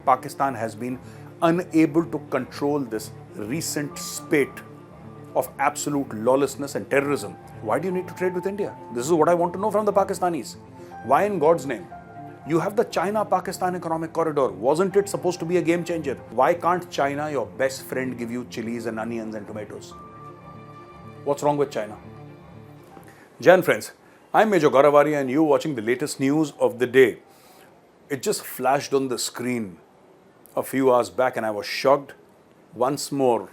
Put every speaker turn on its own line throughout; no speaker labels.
Pakistan has been unable to control this recent spate of absolute lawlessness and terrorism. Why do you need to trade with India? This is what I want to know from the Pakistanis. Why in God's name? You have the China-Pakistan economic corridor. Wasn't it supposed to be a game changer? Why can't China, your best friend, give you chilies and onions and tomatoes? What's wrong with China? Jan friends, I'm Major Gaurav Arya and you're watching the latest news of the day. It just flashed on the screen a few hours back and I was shocked. Once more,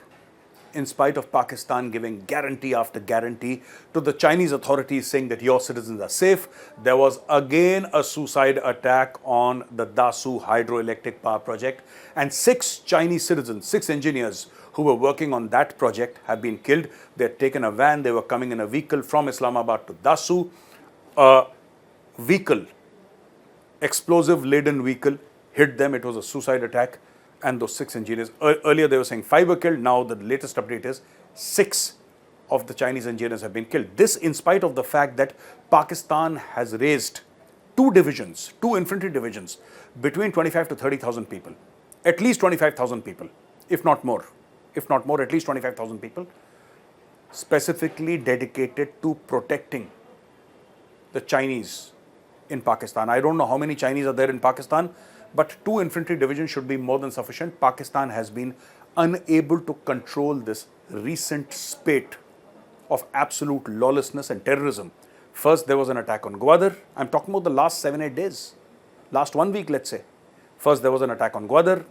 in spite of Pakistan giving guarantee after guarantee to the Chinese authorities saying that your citizens are safe, there was again a suicide attack on the Dasu hydroelectric power project, and 6 Chinese citizens, 6 engineers who were working on that project have been killed. They had taken a van, they were coming in a vehicle from Islamabad to Dasu. A vehicle, explosive laden vehicle, hit them. It was a suicide attack. And those 6 engineers, earlier they were saying 5 were killed, now the latest update is 6 of the Chinese engineers have been killed. This in spite of the fact that Pakistan has raised 2 divisions, 2 infantry divisions, between 25 to 30,000 people, at least 25,000 people, if not more, at least 25,000 people, specifically dedicated to protecting the Chinese in Pakistan. I don't know how many Chinese are there in Pakistan, but 2 infantry divisions should be more than sufficient. Pakistan has been unable to control this recent spate of absolute lawlessness and terrorism. First, there was an attack on Gwadar. I'm talking about the last 7-8 days, last 1 week, let's say. First, there was an attack on Gwadar.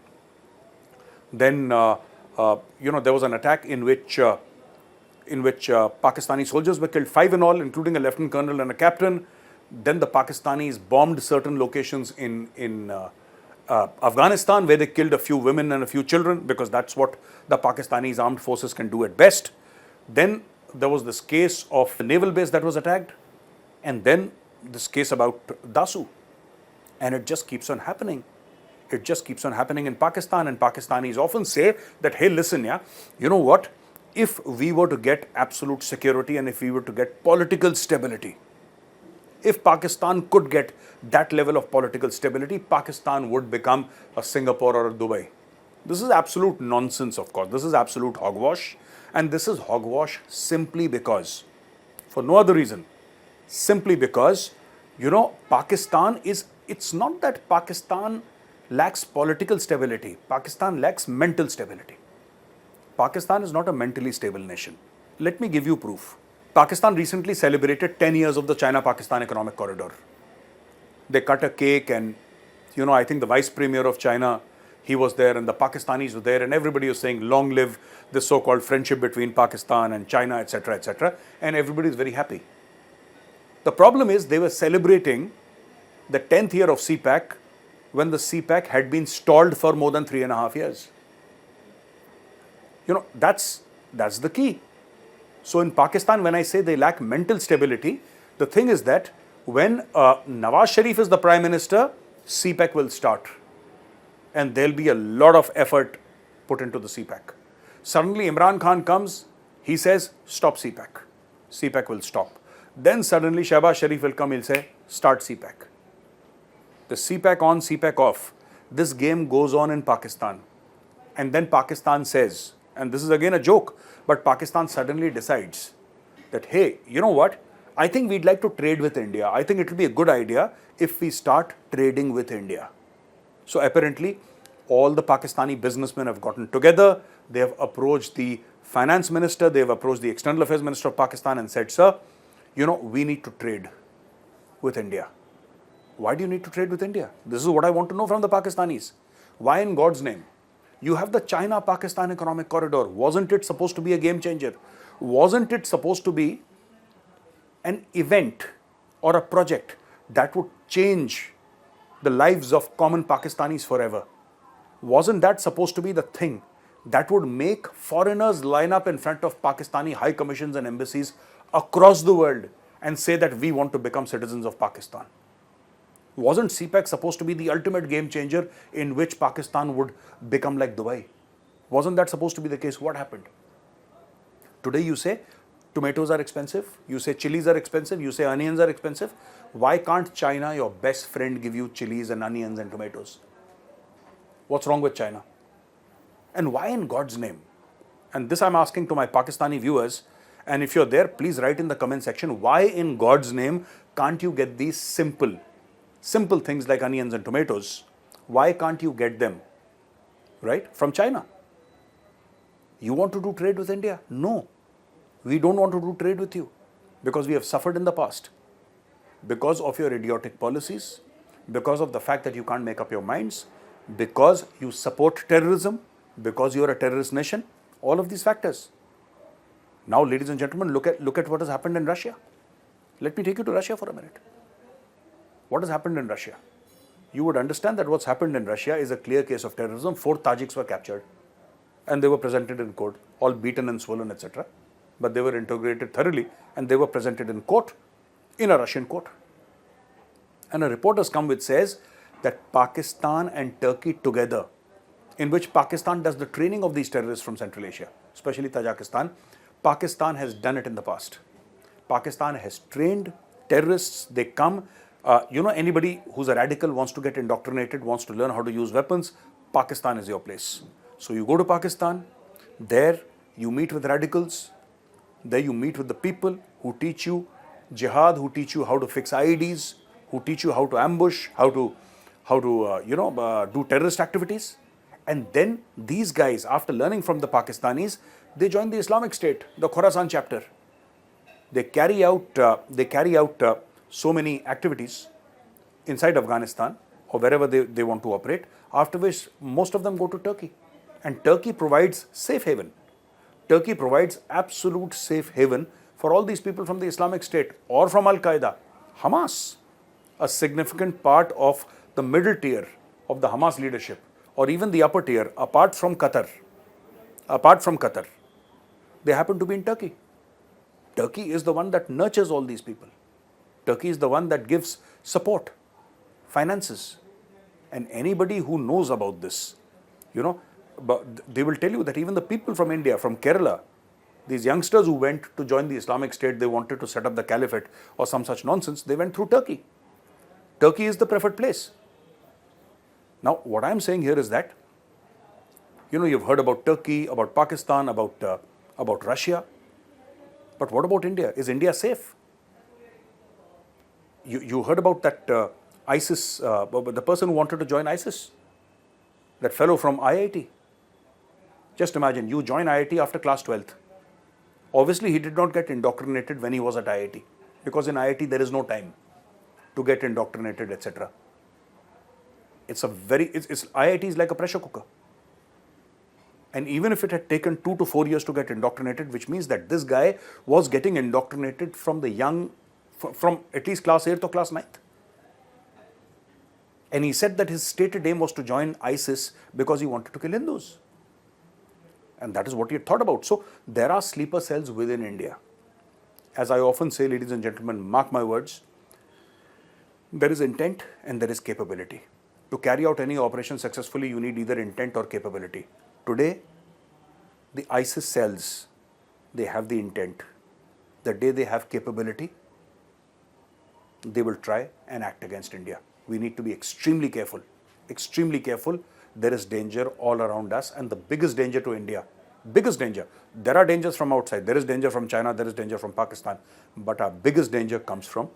Then, there was an attack in which Pakistani soldiers were killed, 5 in all, including a lieutenant colonel and a captain. Then the Pakistanis bombed certain locations in Afghanistan, where they killed a few women and a few children, because that's what the Pakistanis armed forces can do at best. Then there was this case of the naval base that was attacked, and then this case about Dasu. And it just keeps on happening. It just keeps on happening in Pakistan, and Pakistanis often say that, hey, listen, yeah, you know what? If we were to get absolute security and if we were to get political stability, if Pakistan could get that level of political stability, Pakistan would become a Singapore or a Dubai. This is absolute nonsense, of course. This is absolute hogwash. And this is hogwash simply because, for no other reason, simply because, Pakistan is, it's not that Pakistan lacks political stability. Pakistan lacks mental stability. Pakistan is not a mentally stable nation. Let me give you proof. Pakistan recently celebrated 10 years of the China-Pakistan economic corridor. They cut a cake and, I think the vice premier of China, he was there and the Pakistanis were there and everybody was saying, long live this so-called friendship between Pakistan and China, etc., etc. And everybody is very happy. The problem is they were celebrating the 10th year of CPEC when the CPEC had been stalled for more than 3.5 years. That's the key. So in Pakistan, when I say they lack mental stability, the thing is that when Nawaz Sharif is the Prime Minister, CPEC will start. And there'll be a lot of effort put into the CPEC. Suddenly Imran Khan comes, he says, stop CPEC. CPEC will stop. Then suddenly Shehbaz Sharif will come, he'll say, start CPEC. The CPEC on, CPEC off. This game goes on in Pakistan. And then Pakistan says, and this is again a joke, but Pakistan suddenly decides that, hey, you know what? I think we'd like to trade with India. I think it will be a good idea if we start trading with India. So apparently, all the Pakistani businessmen have gotten together. They have approached the finance minister. They have approached the external affairs minister of Pakistan and said, sir, we need to trade with India. Why do you need to trade with India? This is what I want to know from the Pakistanis. Why in God's name? You have the China-Pakistan economic corridor. Wasn't it supposed to be a game changer? Wasn't it supposed to be an event or a project that would change the lives of common Pakistanis forever? Wasn't that supposed to be the thing that would make foreigners line up in front of Pakistani high commissions and embassies across the world and say that we want to become citizens of Pakistan? Wasn't CPEC supposed to be the ultimate game changer in which Pakistan would become like Dubai? Wasn't that supposed to be the case? What happened? Today you say tomatoes are expensive, you say chilies are expensive, you say onions are expensive. Why can't China, your best friend, give you chilies and onions and tomatoes? What's wrong with China? And why in God's name? And this I'm asking to my Pakistani viewers, and if you're there, please write in the comment section, why in God's name can't you get these simple things like onions and tomatoes? Why can't you get them, right, from China? You want to do trade with India? No, we don't want to do trade with you because we have suffered in the past. Because of your idiotic policies, because of the fact that you can't make up your minds, because you support terrorism, because you are a terrorist nation, all of these factors. Now, ladies and gentlemen, look at what has happened in Russia. Let me take you to Russia for a minute. What has happened in Russia? You would understand that what's happened in Russia is a clear case of terrorism. 4 Tajiks were captured and they were presented in court, all beaten and swollen, etc. But they were interrogated thoroughly and they were presented in court, in a Russian court. And a report has come which says that Pakistan and Turkey together, in which Pakistan does the training of these terrorists from Central Asia, especially Tajikistan, Pakistan has done it in the past. Pakistan has trained terrorists. They come, anybody who's a radical wants to get indoctrinated, wants to learn how to use weapons, Pakistan is your place. So you go to Pakistan, there you meet with radicals, there you meet with the people who teach you jihad, who teach you how to fix IEDs, who teach you how to ambush, how to do terrorist activities. And then these guys, after learning from the Pakistanis, they join the Islamic State, the Khorasan chapter. They carry out so many activities inside Afghanistan or wherever they want to operate, after which most of them go to Turkey. And Turkey provides safe haven. Turkey provides absolute safe haven for all these people from the Islamic State or from Al-Qaeda. Hamas, a significant part of the middle tier of the Hamas leadership, or even the upper tier, apart from Qatar, they happen to be in Turkey. Turkey is the one that nurtures all these people. Turkey is the one that gives support, finances. And anybody who knows about this, but they will tell you that even the people from India, from Kerala, these youngsters who went to join the Islamic State, they wanted to set up the caliphate or some such nonsense, they went through Turkey. Turkey is the preferred place. Now, what I'm saying here is that, you've heard about Turkey, about Pakistan, about Russia. But what about India? Is India safe? You heard about that ISIS, the person who wanted to join ISIS, that fellow from IIT. Just imagine, you join IIT after class 12th. Obviously, he did not get indoctrinated when he was at IIT, because in IIT there is no time to get indoctrinated, etc. IIT is like a pressure cooker. And even if it had taken 2 to 4 years to get indoctrinated, which means that this guy was getting indoctrinated from from at least class 8th or class 9th. And he said that his stated aim was to join ISIS because he wanted to kill Hindus. And that is what he had thought about. So there are sleeper cells within India. As I often say, ladies and gentlemen, mark my words, there is intent and there is capability. To carry out any operation successfully, you need either intent or capability. Today, the ISIS cells, they have the intent. The day they have capability, they will try and act against India. We need to be extremely careful. Extremely careful. There is danger all around us, and the biggest danger to India, biggest danger. There are dangers from outside. There is danger from China. There is danger from Pakistan. But our biggest danger comes from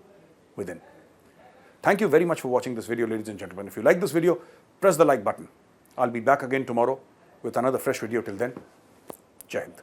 within. Thank you very much for watching this video, ladies and gentlemen. If you like this video, press the like button. I'll be back again tomorrow with another fresh video. Till then, Jai Hind.